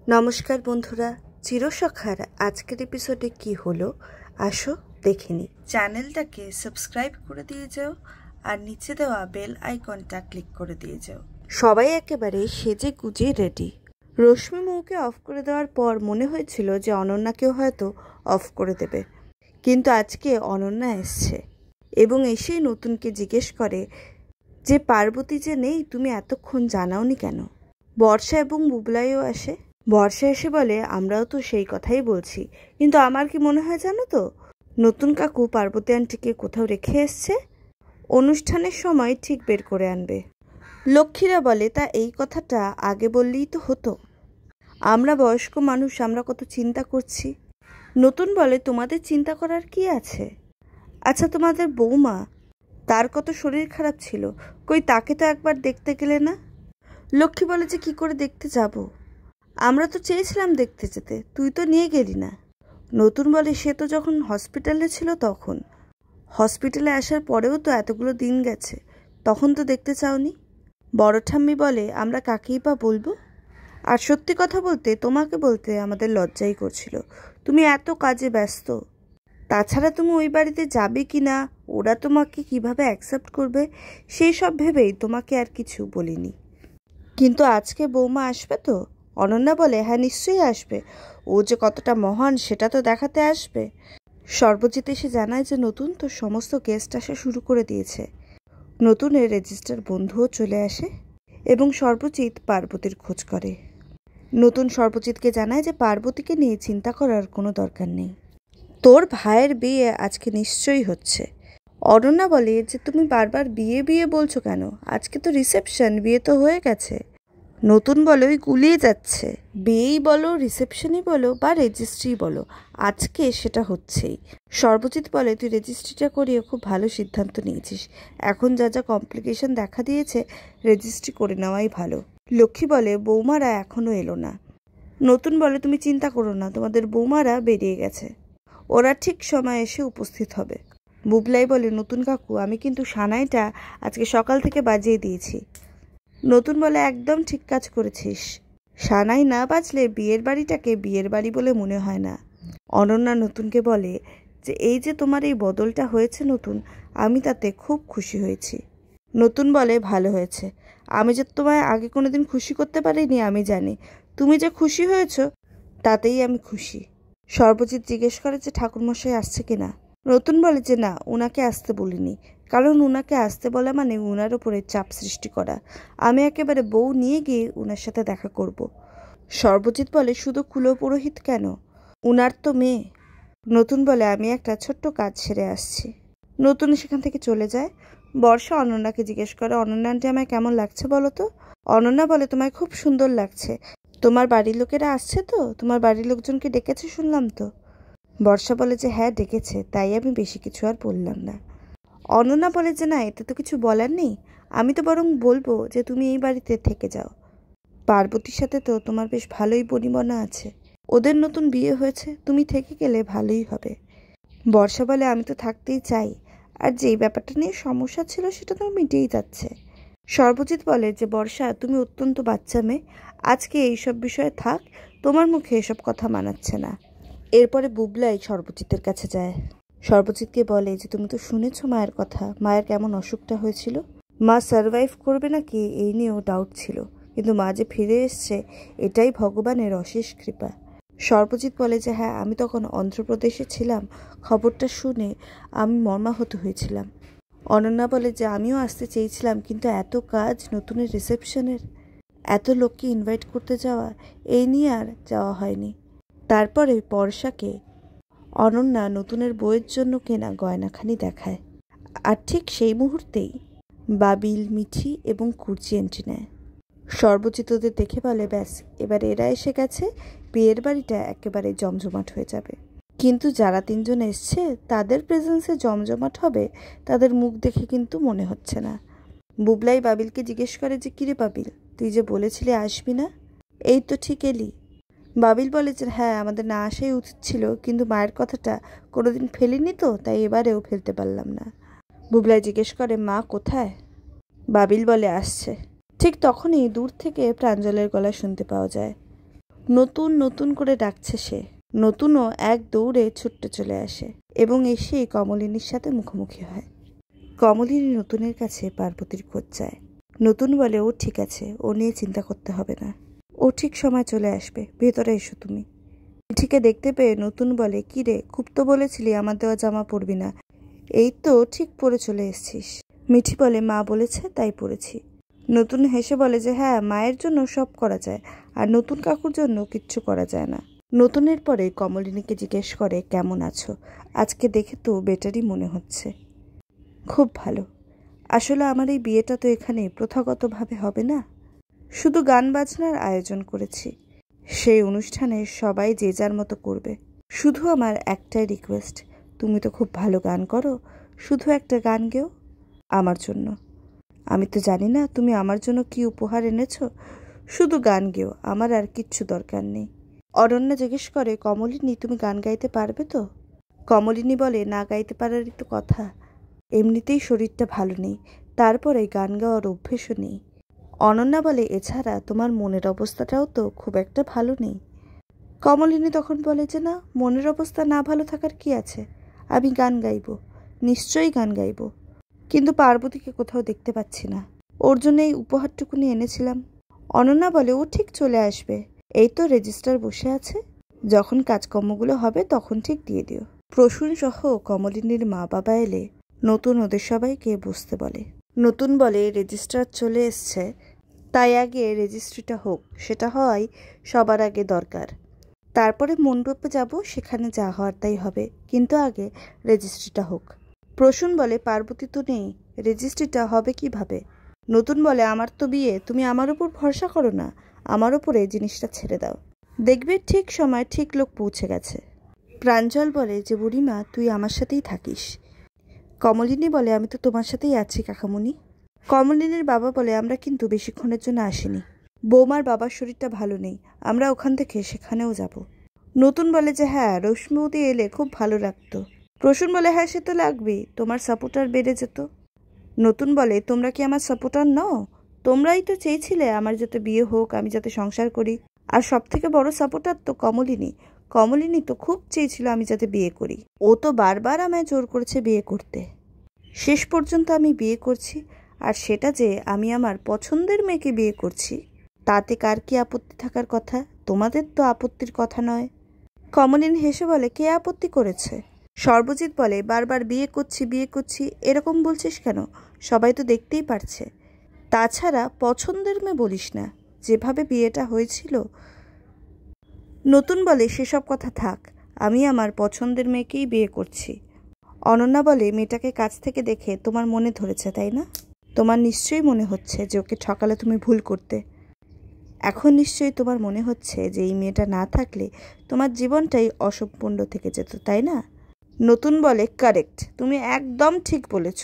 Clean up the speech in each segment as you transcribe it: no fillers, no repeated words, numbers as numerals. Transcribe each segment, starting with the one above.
নমস্কার বন্ধুরা, চিরসখার আজকের এপিসোডে কি হলো আসো দেখে নিই। চ্যানেলটাকে সাবস্ক্রাইব করে দিয়ে যাও আর নিচে দেওয়া বেল আইকনটা ক্লিক করে দিয়ে যাও। সবাই একেবারে সেজে গুজে রেডি। রশ্মি মৌকে অফ করে দেওয়ার পর মনে হয়েছিল যে অনন্যাকেও হয়তো অফ করে দেবে, কিন্তু আজকে অনন্যা এসছে এবং এসেই নতুনকে জিজ্ঞেস করে যে পার্বতী যে নেই, তুমি এতক্ষণ জানাওনি কেন? বর্ষা এবং বুবলাইও আসে। বর্ষা এসে বলে, আমরাও তো সেই কথাই বলছি, কিন্তু আমার কি মনে হয় জানো তো, নতুন কাকু পার্বতী আন্টিকে কোথাও রেখে এসছে, অনুষ্ঠানের সময় ঠিক বের করে আনবে। লক্ষ্মীরা বলে, তা এই কথাটা আগে বললেই তো হতো, আমরা বয়স্ক মানুষ, আমরা কত চিন্তা করছি। নতুন বলে, তোমাদের চিন্তা করার কি আছে? আচ্ছা, তোমাদের বৌমা, তার কত শরীর খারাপ ছিল, কই তাকে তো একবার দেখতে গেলে না? লক্ষ্মী বলে যে, কি করে দেখতে যাব, আমরা তো চেয়েছিলাম দেখতে যেতে, তুই তো নিয়ে গেলি না। নতুন বলে, সে তো যখন হসপিটালে ছিল তখন, হসপিটালে আসার পরেও তো এতগুলো দিন গেছে, তখন তো দেখতে চাওনি। বড় ঠাম্মি বলে, আমরা কাকেই বা বলবো, আর সত্যি কথা বলতে তোমাকে বলতে আমাদের লজ্জাই করছিল, তুমি এত কাজে ব্যস্ত, তাছাড়া তুমি ওই বাড়িতে যাবে কি না, ওরা তোমাকে কিভাবে অ্যাকসেপ্ট করবে, সেই সব ভেবেই তোমাকে আর কিছু বলিনি। কিন্তু আজকে বৌমা আসবে তো? অনন্যা বলে, হ্যাঁ নিশ্চয়ই আসবে, ও যে কতটা মহান সেটা তো দেখাতে আসবে। সর্বজিৎ এসে জানায় যে নতুন তো সমস্ত গেস্ট আসা শুরু করে দিয়েছে। নতুনের রেজিস্টার বন্ধুও চলে আসে এবং সর্বজিৎ পার্বতীর খোঁজ করে। নতুন সর্বজিৎকে জানায় যে পার্বতীকে নিয়ে চিন্তা করার কোনো দরকার নেই, তোর ভাইয়ের বিয়ে আজকে নিশ্চয়ই হচ্ছে। অনন্যা বলে যে, তুমি বারবার বিয়ে বিয়ে বলছো কেন, আজকে তো রিসেপশন, বিয়ে তো হয়ে গেছে। নতুন বলে, ওই গুলিয়ে যাচ্ছে, বিয়েই বলো, রিসেপশনই বলো বা রেজিস্ট্রি বলো, আজকে সেটা হচ্ছেই। সর্বজিৎ বলে, তুই রেজিস্ট্রিটা করিয়ে খুব ভালো সিদ্ধান্ত নিয়েছিস, এখন যা যা কমপ্লিকেশন দেখা দিয়েছে রেজিস্ট্রি করে নেওয়াই ভালো। লক্ষ্মী বলে, বৌমারা এখনও এলো না। নতুন বলে, তুমি চিন্তা করো না, তোমাদের বৌমারা বেরিয়ে গেছে, ওরা ঠিক সময় এসে উপস্থিত হবে। বুবলাই বলে, নতুন কাকু, আমি কিন্তু সানাইটা আজকে সকাল থেকে বাজিয়ে দিয়েছি। নতুন বলে, একদম ঠিক কাজ করেছিস, সানাই না বাজলে বিয়ের বাড়িটাকে বিয়ের বাড়ি বলে মনে হয় না। অনন্যা নতুনকে বলে যে, এই যে তোমার এই বদলটা হয়েছে নতুন, আমি তাতে খুব খুশি হয়েছি। নতুন বলে, ভালো হয়েছে, আমি যে তোমায় আগে কোনোদিন খুশি করতে পারিনি আমি জানি, তুমি যে খুশি হয়েছ তাতেই আমি খুশি। সর্বজিৎ জিজ্ঞেস করে যে ঠাকুরমশাই আসছে কিনা। নতুন বলে যে না, উনাকে আসতে বলিনি, কারণ উনাকে আসতে বলা মানে উনার ওপরে চাপ সৃষ্টি করা, আমি একেবারে বউ নিয়ে গিয়ে উনার সাথে দেখা করব। সর্বজিৎ বলে, শুধু কুলপুরোহিত কেন, উনার তো মেয়ে। নতুন বলে, আমি একটা ছোট্ট কাজ সেরে আসছি। নতুন সেখান থেকে চলে যায়। বর্ষা অনন্যাকে জিজ্ঞেস করে, অনন্যা আন্টি, আমায় কেমন লাগছে বলো তো? অনন্যা বলে, তোমায় খুব সুন্দর লাগছে, তোমার বাড়ির লোকেরা আসছে তো, তোমার বাড়ির লোকজনকে ডেকেছে শুনলাম তো। বর্ষা বলে যে হ্যাঁ ডেকেছে, তাই আমি বেশি কিছু আর বললাম না। অনন্যা বলে যে না, এতে তো কিছু বলার নেই, আমি তো বরং বলবো যে তুমি এই বাড়িতে থেকে যাও, পার্বতীর সাথে তো তোমার বেশ ভালোই বনিবনা আছে, ওদের নতুন বিয়ে হয়েছে, তুমি থেকে গেলে ভালোই হবে। বর্ষা বলে, আমি তো থাকতেই চাই, আর যেই ব্যাপারটা নিয়ে সমস্যা ছিল সেটা তো মিটেই যাচ্ছে। সর্বজিৎ বলে যে, বর্ষা তুমি অত্যন্ত বাচ্চা মেয়ে, আজকে এইসব বিষয়ে থাক, তোমার মুখে এসব কথা মানাচ্ছে না। এরপরে বুবলাই সর্বজিতের কাছে যায়। সর্বজিৎকে বলে যে, তুমি তো শুনেছো মায়ের কথা, মায়ের কেমন অসুখটা হয়েছিল, মা সারভাইভ করবে নাকি এই নিয়েও ডাউট ছিল, কিন্তু মা যে ফিরে এসছে এটাই ভগবানের অশেষ কৃপা। সর্বজিৎ বলে যে হ্যাঁ, আমি তখন অন্ধ্রপ্রদেশে ছিলাম, খবরটা শুনে আমি মর্মাহত হয়েছিলাম। অনন্যা বলে যে আমিও আসতে চেয়েছিলাম, কিন্তু এত কাজ, নতুনের রিসেপশনের, এত লোককে ইনভাইট করতে যাওয়া, এই নিয়ে আর যাওয়া হয়নি। তারপরে বর্ষাকে অনন্যা নতুনের বইয়ের জন্য কেনা গয়নাখানি দেখায়, আর ঠিক সেই মুহূর্তেই বাবিল, মিঠি এবং কুর্চি এন্ট্রি নেয়। সর্বজিৎ ওদের দেখে বলে, ব্যাস এবার এরা এসে গেছে, বিয়ের বাড়িটা একেবারে জমজমাট হয়ে যাবে। কিন্তু যারা তিনজন এসছে তাদের প্রেজেন্সে জমজমাট হবে তাদের মুখ দেখে কিন্তু মনে হচ্ছে না। বুবলাই বাবিলকে জিজ্ঞেস করে যে, কিরে বাবিল, তুই যে বলেছিলি আসবি না, এই তো ঠিক এলি। বাবিল বলে যে হ্যাঁ, আমাদের না আসাই উচিত ছিল, কিন্তু মায়ের কথাটা কোনোদিন ফেলিনি তো, তাই এবারেও ফেলতে পারলাম না। বুবলাই জিজ্ঞেস করে, মা কোথায়? বাবিল বলে, আসছে। ঠিক তখনই দূর থেকে প্রাঞ্জলের গলা শুনতে পাওয়া যায়। নতুন নতুন করে ডাকছে সে। নতুনও এক দৌড়ে ছুটতে চলে আসে এবং এসে কমলিনীর সাথে মুখোমুখি হয়। কমলিনী নতুনের কাছে পার্বতীর খোঁজ চায়। নতুন বলে ও ঠিক আছে, ও নিয়ে চিন্তা করতে হবে না, ও ঠিক সময় চলে আসবে, ভেতরে এসো তুমি। মিঠিকে দেখতে পেয়ে নতুন বলে, কি রে, খুব তো বলেছিলি আমার দেওয়া জামা পরবি না, এই তো ঠিক পরে চলে এসছিস। মিঠি বলে, মা বলেছে তাই পরেছি। নতুন হেসে বলে যে হ্যাঁ, মায়ের জন্য সব করা যায়, আর নতুন কাকুর জন্য কিচ্ছু করা যায় না। নতুনের পরে কমলিনীকে জিজ্ঞেস করে, কেমন আছো? আজকে দেখে তো বেটারই মনে হচ্ছে। খুব ভালো। আসলে আমার এই বিয়েটা তো এখানে প্রথাগতভাবে হবে না, শুধু গান বাজনার আয়োজন করেছি। সেই অনুষ্ঠানে সবাই যে যার মতো করবে। শুধু আমার একটাই রিকোয়েস্ট, তুমি তো খুব ভালো গান করো, শুধু একটা গান গেও আমার জন্য। আমি তো জানি না তুমি আমার জন্য কি উপহার এনেছো, শুধু গান গেও, আমার আর কিচ্ছু দরকার নেই। অরণ্যা জিজ্ঞেস করে, কমলিনী তুমি গান গাইতে পারবে তো? কমলিনী বলে, না গাইতে পারারই তো কথা, এমনিতেই শরীরটা ভালো নেই, তারপরে গান গাওয়ার অভ্যেসও নেই। অনন্যা বলে, এছাড়া তোমার মনের অবস্থাটাও তো খুব একটা ভালো নেই। কমলিনী তখন বলে যে না, মনের অবস্থা না ভালো থাকার কি আছে, আমি গান গাইব, নিশ্চয়ই গান গাইব, কিন্তু পার্বতীকে কোথাও দেখতে পাচ্ছি না, ওর জন্য এই উপহারটুকুনি এনেছিলাম। অনন্যা বলে, ও ঠিক চলে আসবে, এই তো রেজিস্ট্রার বসে আছে, যখন কাজকর্মগুলো হবে তখন ঠিক দিয়ে দিও। প্রসূন সহ কমলিনীর মা বাবা এলে নতুন ওদের সবাইকে বসতে বলে। নতুন বলে, রেজিস্ট্রার চলে এসছে, তাই আগে রেজিস্ট্রিটা হোক, সেটা হওয়াই সবার আগে দরকার। তারপরে মণ্ডপে যাব, সেখানে যা হওয়ার তাই হবে, কিন্তু আগে রেজিস্ট্রিটা হোক। প্রসূন বলে, পার্বতী তো নেই, রেজিস্ট্রিটা হবে কিভাবে? নতুন বলে, আমার তো বিয়ে, তুমি আমার ওপর ভরসা করো না, আমার ওপরে জিনিসটা ছেড়ে দাও, দেখবে ঠিক সময় ঠিক লোক পৌঁছে গেছে। প্রাঞ্জল বলে যে বুড়িমা, তুই আমার সাথেই থাকিস। কমলিনী বলে, আমি তো তোমার সাথেই আছি কাকামুনি। কমলিনীর বাবা বলে, আমরা কিন্তু বেশিক্ষণের জন্য আসিনি, বৌমার বাবার শরীরটা ভালো নেই, আমরা ওখান থেকে সেখানেও যাব। নতুন বলে যে হ্যাঁ, রশ্মি বৌদি এলে খুব ভালো লাগতো। প্রসূন বলে, হ্যাঁ সে তো লাগবেই, তোমার সাপোর্টার বেড়ে যেত। নতুন বলে, তোমরা কি আমার সাপোর্টার নও? তোমরাই তো চেয়েছিলে আমার যাতে বিয়ে হোক, আমি যাতে সংসার করি, আর সব থেকে বড় সাপোর্টার তো কমলিনী। কমলিনী তো খুব চেয়েছিল আমি যাতে বিয়ে করি, ও তো বারবার আমায় জোর করেছে বিয়ে করতে, শেষ পর্যন্ত আমি বিয়ে করছি, আর সেটা যে আমি আমার পছন্দের মেয়েকে বিয়ে করছি, তাতে কার কি আপত্তি থাকার কথা? তোমাদের তো আপত্তির কথা নয়। কমলিনী হেসে বলে, কে আপত্তি করেছে? সর্বজিৎ বলে, বারবার বিয়ে করছি এরকম বলছিস কেন, সবাই তো দেখতেই পারছে, তাছাড়া পছন্দের মেয়ে বলিস না, যেভাবে বিয়েটা হয়েছিল। নতুন বলে, সেসব কথা থাক, আমি আমার পছন্দের মেয়েকেই বিয়ে করছি। অনন্যা বলে, মেয়েটাকে কাছ থেকে দেখে তোমার মনে ধরেছে তাই না? তোমার নিশ্চয়ই মনে হচ্ছে যে ওকে ঠকালে তুমি ভুল করতে, এখন নিশ্চয়ই তোমার মনে হচ্ছে যে এই মেয়েটা না থাকলে তোমার জীবনটাই অসম্পূর্ণ থেকে যেত, তাই না? নতুন বলে, কারেক্ট, তুমি একদম ঠিক বলেছ।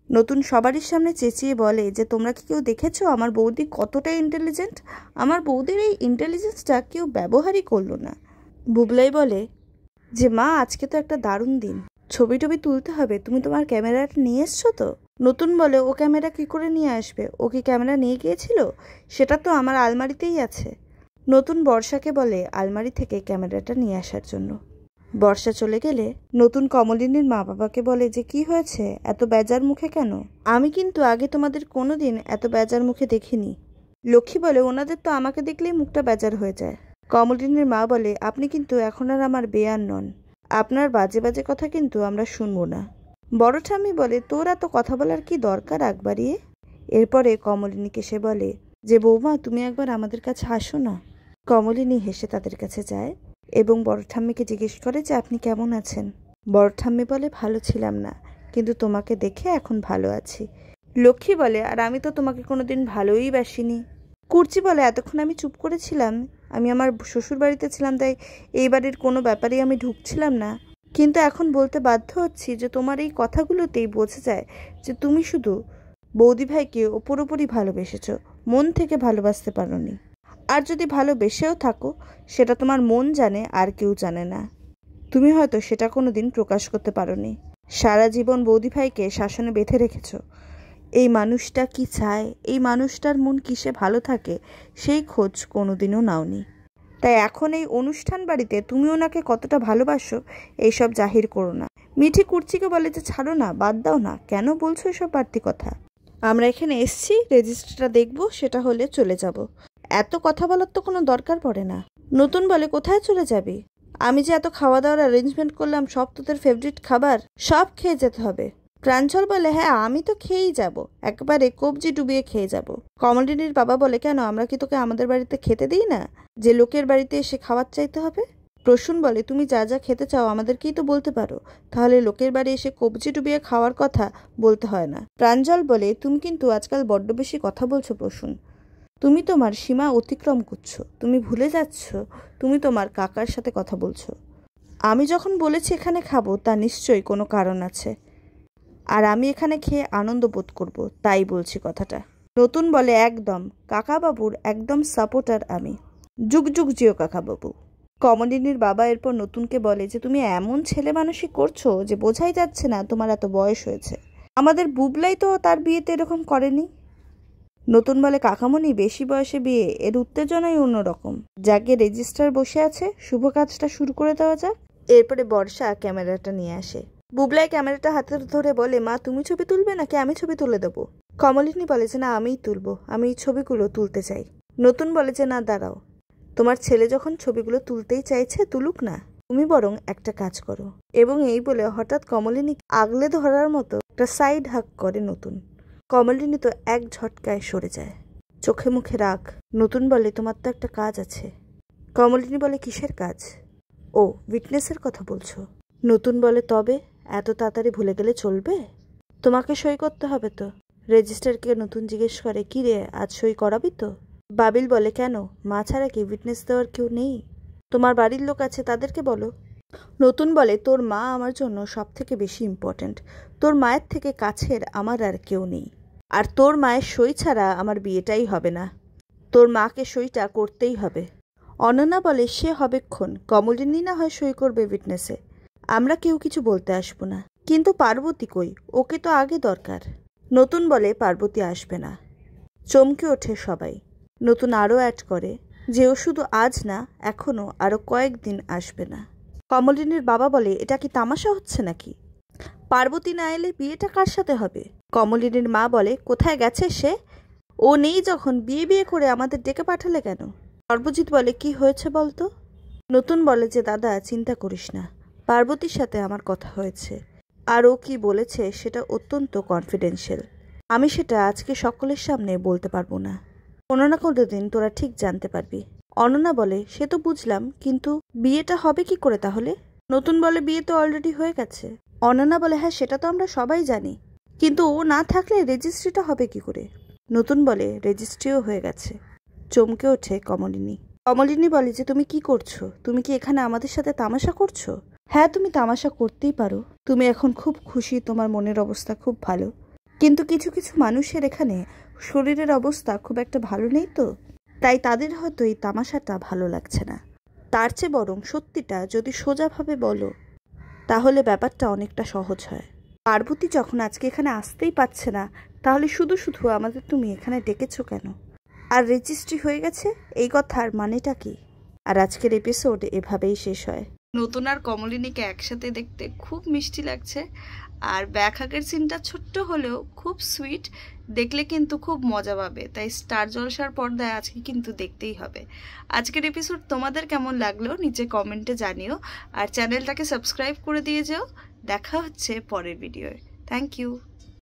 নতুন সবারই সামনে চেঁচিয়ে বলে যে তোমরা কি কেউ দেখেছো আমার বৌদি কতটা ইন্টেলিজেন্ট? আমার বৌদির এই ইন্টেলিজেন্সটা কেউ ব্যবহারই করলো না। বুবলাই বলে যে মা, আজকে তো একটা দারুণ দিন, ছবি টবি তুলতে হবে, তুমি তোমার ক্যামেরাটা নিয়ে এসছো তো? নতুন বলে, ও ক্যামেরা কি করে নিয়ে আসবে, ও কি ক্যামেরা নিয়ে গিয়েছিল? সেটা তো আমার আলমারিতেই আছে। নতুন বর্ষাকে বলে আলমারি থেকে ক্যামেরাটা নিয়ে আসার জন্য। বর্ষা চলে গেলে নতুন কমলিনীর মা বাবাকে বলে যে কি হয়েছে, এত বেজার মুখে কেন? আমি কিন্তু আগে তোমাদের কোনোদিন এত বেজার মুখে দেখিনি। লক্ষ্মী বলে, ওনাদের তো আমাকে দেখলেই মুখটা বেজার হয়ে যায়। কমলিনীর মা বলে, আপনি কিন্তু এখন আর আমার বেয়ার নন, আপনার বাজে বাজে কথা কিন্তু আমরা শুনবো না। বড় ঠাম্মি বলে, তোর এত কথা বলার কি দরকার আগ বাড়িয়ে? এরপরে কমলিনীকে সে বলে যে বৌমা, তুমি একবার আমাদের কাছে আসো না। কমলিনী হেসে তাদের কাছে যায় এবং বড় ঠাম্মিকে জিজ্ঞেস করে যে আপনি কেমন আছেন? বড় ঠাম্মি বলে, ভালো ছিলাম না, কিন্তু তোমাকে দেখে এখন ভালো আছি। লক্ষ্মী বলে, আর আমি তো তোমাকে কোনোদিন ভালোই বাসিনি। কুর্চি বলে, এতক্ষণ আমি চুপ করেছিলাম, আমি আমার শ্বশুর বাড়িতে ছিলাম, তাই এই বাড়ির কোনো ব্যাপারেই আমি ঢুকছিলাম না, কিন্তু এখন বলতে বাধ্য হচ্ছি যে তোমার এই কথাগুলোতেই বোঝা যায় যে তুমি শুধু বৌদি ভাইকে ওপরই ভালোবেসেছ, মন থেকে ভালোবাসতে পারোনি, আর যদি ভালোবেসেও থাকো সেটা তোমার মন জানে, আর কেউ জানে না, তুমি হয়তো সেটা কোনো দিন প্রকাশ করতে পারোনি। সারা জীবন বৌদি ভাইকে শাসনে বেঁধে রেখেছ, এই মানুষটা কি চায়, এই মানুষটার মন কিসে ভালো থাকে সেই খোঁজ কোনোদিনও নাওনি। তাই এখন এই অনুষ্ঠান বাড়িতে তুমি ওনাকে কতটা ভালোবাসো এইসব জাহির করো না। মিঠি কুর্চিকে বলে যে ছাড়ো না, বাদ দাও না, কেন বলছো এসব বাড়তি কথা? আমরা এখানে এসছি, রেজিস্ট্রিটা দেখবো, সেটা হলে চলে যাব। এত কথা বলার তো কোনো দরকার পড়ে না। নতুন বলে কোথায় চলে যাবি? আমি যে এত খাওয়া দাওয়ার অ্যারেঞ্জমেন্ট করলাম, সব তোদের ফেভারিট খাবার, সব খেয়ে যেতে হবে। প্রাঞ্জল বলে হ্যাঁ আমি তো খেয়েই যাব, একবারে কবজি ডুবিয়ে খেয়ে যাব। কমলিনীর বাবা বলে কেন, আমরা কি তোকে আমাদের বাড়িতে খেতে দিই না যে লোকের বাড়িতে এসে খাবার চাইতে হবে? প্রসূন বলে তুমি যা যা খেতে চাও আমাদেরকেই তো বলতে পারো, তাহলে লোকের বাড়ি এসে কবজি ডুবিয়ে খাওয়ার কথা বলতে হয় না। প্রাঞ্জল বলে তুমি কিন্তু আজকাল বড্ড বেশি কথা বলছো প্রসূন, তুমি তোমার সীমা অতিক্রম করছো, তুমি ভুলে যাচ্ছ তুমি তোমার কাকার সাথে কথা বলছো। আমি যখন বলেছি এখানে খাবো তা নিশ্চয়ই কোনো কারণ আছে, আর আমি এখানে খেয়ে আনন্দ বোধ করবো, তাই বলছি কথাটা। নতুন বলে একদম, কাকাবাবুর একদম সাপোর্টার আমি, যুগ যুগ জিও কাকাবাবু। কমলিনীর বাবা এরপর নতুনকে বলে যে তুমি এমন ছেলে মানুষই করছো যে বোঝাই যাচ্ছে না তোমার এত বয়স হয়েছে। আমাদের বুবলাই তো তার বিয়েতে এরকম করেনি। নতুন বলে কাকামণি বেশি বয়সে বিয়ে, এর উত্তেজনাই অন্যরকম। যাকে রেজিস্ট্রার বসে আছে, শুভ কাজটা শুরু করে দেওয়া যাক। এরপরে বর্ষা ক্যামেরাটা নিয়ে আসে। বুবলাই ক্যামেরাটা হাতে ধরে বলে মা তুমি ছবি তুলবে নাকি আমি ছবি তুলে দেবো? কমলিনী বলে যে না আমিই তুলবো, আমি এই ছবিগুলো তুলতে চাই। নতুন বলে যে না দাঁড়াও, তোমার ছেলে যখন ছবিগুলো তুলতেই চাইছে তুলুক না, তুমি বরং একটা কাজ করো। এবং এই বলে হঠাৎ কমলিনী আগলে ধরার মতো একটা সাইড হাক করে নতুন। কমলিনী তো এক ঝটকায় সরে যায়, চোখে মুখে রাগ। নতুন বলে তোমার তো একটা কাজ আছে। কমলিনী বলে কিসের কাজ? ও উইটনেসের কথা বলছো? নতুন বলে তবে এত তাড়াতাড়ি ভুলে গেলে চলবে? তোমাকে সই করতে হবে তো। রেজিস্টারকে নতুন জিজ্ঞেস করে কি রে আজ সই করাবি তো? বাবিল বলে কেন, মা ছাড়া কি উইটনেস দেওয়ার কেউ নেই? তোমার বাড়ির লোক আছে, তাদেরকে বলো। নতুন বলে তোর মা আমার জন্য সব থেকে বেশি ইম্পর্ট্যান্ট, তোর মায়ের থেকে কাছের আমার আর কেউ নেই, আর তোর মায়ের সই ছাড়া আমার বিয়েটাই হবে না, তোর মাকে সইটা করতেই হবে। অনন্যা বলে সে হবেক্ষণ, কমলিনী না হয় সই করবে উইটনেসে, আমরা কেউ কিছু বলতে আসবো না। কিন্তু পার্বতী কই, ওকে তো আগে দরকার। নতুন বলে পার্বতী আসবে না। চমকে ওঠে সবাই। নতুন আরও অ্যাড করে যে ও শুধু আজ না, এখনও আরও কয়েকদিন আসবে না। কমলিনীর বাবা বলে এটা কি তামাশা হচ্ছে নাকি? পার্বতী না এলে বিয়েটা কার সাথে হবে? কমলিনীর মা বলে কোথায় গেছে সে, ও নেই যখন বিয়ে বিয়ে করে আমাদের ডেকে পাঠালে কেন? সর্বজিৎ বলে কি হয়েছে বলতো? নতুন বলে যে দাদা চিন্তা করিস না, পার্বতীর সাথে আমার কথা হয়েছে, আর ও কি বলেছে সেটা অত্যন্ত কনফিডেন্সিয়াল, আমি সেটা আজকে সকলের সামনে বলতে পারবো না, কোনো না কোনো দিন তোরা ঠিক জানতে পারবি। অনন্যা বলে সে তো বুঝলাম, কিন্তু বিয়েটা হবে কি করে তাহলে? নতুন বলে বিয়ে তো অলরেডি হয়ে গেছে। অনন্যা বলে হ্যাঁ সেটা তো আমরা সবাই জানি, কিন্তু ও না থাকলে রেজিস্ট্রিটা হবে কি করে? নতুন বলে রেজিস্ট্রিও হয়ে গেছে। চমকে ওঠে কমলিনী। কমলিনী বলে যে তুমি কি করছো, তুমি কি এখানে আমাদের সাথে তামাশা করছো? হ্যাঁ তুমি তামাশা করতেই পারো, তুমি এখন খুব খুশি, তোমার মনের অবস্থা খুব ভালো, কিন্তু কিছু কিছু মানুষের এখানে শরীরের অবস্থা খুব একটা ভালো নেই তো, তাই তাদের হয়তো এই তামাশাটা ভালো লাগছে না। তার চেয়ে বরং সত্যিটা যদি সোজাভাবে বলো তাহলে ব্যাপারটা অনেকটা সহজ হয়। পার্বতী যখন আজকে এখানে আসতেই পারছে না, তাহলে শুধু শুধু আমাদের তুমি এখানে ডেকেছো কেন? আর রেজিস্ট্রি হয়ে গেছে এই কথার মানেটা কি? আর আজকের এপিসোড এভাবেই শেষ হয়। নতুন আর কমলিনীকে একসাথে দেখতে খুব মিষ্টি লাগছে, আর ব্যাকহাগের সিনটা ছোট্ট হলেও খুব সুইট, দেখলে কিন্তু খুব মজা পাবে, তাই স্টার জলসার পর্দায় আজকে কিন্তু দেখতেই হবে। আজকের এপিসোড তোমাদের কেমন লাগলো নিচে কমেন্টে জানিও, আর চ্যানেলটাকে সাবস্ক্রাইব করে দিয়ে যাও। দেখা হচ্ছে পরের ভিডিওয়। Thank you.